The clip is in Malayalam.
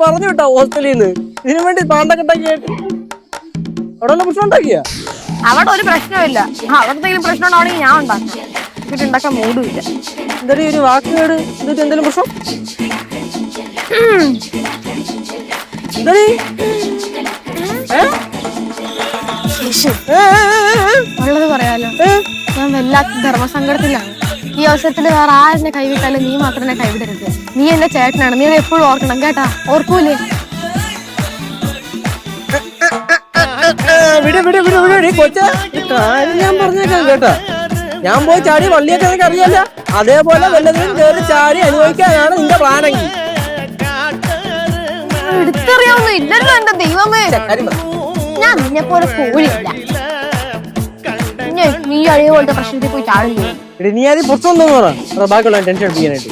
പറഞ്ഞു വിട്ടോ ഹോസ്റ്റലിൽ നിന്ന് ഇതിനു വേണ്ടി പാണ്ടക്കെട്ടാക്കിയായിട്ട് അവിടെ വല്ല പ്രശ്നം ഉണ്ടാക്കിയ? അവിടെ ഒരു പ്രശ്നമില്ല. അവിടെ എന്തെങ്കിലും പ്രശ്നം ഉണ്ടാവണമെങ്കിൽ ഞാൻ ഉണ്ടാക്കാം. എന്നിട്ട് ഉണ്ടാക്കാൻ മൂടുമില്ല. എന്തായാലും ഒരു വാക്കുകേട് എന്നിട്ട് എന്തെങ്കിലും പ്രശ്നം ഉള്ളത് പറയാലോ, ഞാൻ വല്ലാത്ത ധർമ്മസങ്കടത്തിലാണ്. ഈ അവസരത്തിൽ വേറെ ആരെന്നെ കൈവിട്ടാലും നീ മാത്രമേ കൈവിടരുത്. നീ എന്റെ ചേട്ടനാണ്, നീ അത് എപ്പോഴും ഓർക്കണം കേട്ടാ. ഓർക്കൂലേ? ഞാൻ പറഞ്ഞേക്കാം കേട്ടാ. ഞാൻ പോയി ചാടി വള്ളിയൊക്കെ എനിക്ക് അറിയാല്ല. അതേപോലെ വല്ലതിനും കയറി ചാടി അനുഭവിക്കാനാണ് നിന്റെ പ്ലാനെങ്കിൽ എടുത്തറിയാവുന്ന ഇല്ലല്ലോ എന്റെ ദൈവമേ. ഞാൻ നിന്നെ പോലെ പോയില്ല. നീ അഴിയ പോലത്തെ പ്രശ്നത്തിൽ പോയി ചാടില്ലേ? നീ ആദ്യം പുറത്തു വന്നു ബാക്കിയുള്ള ടെൻഷൻ അടിക്കാനായിട്ട്.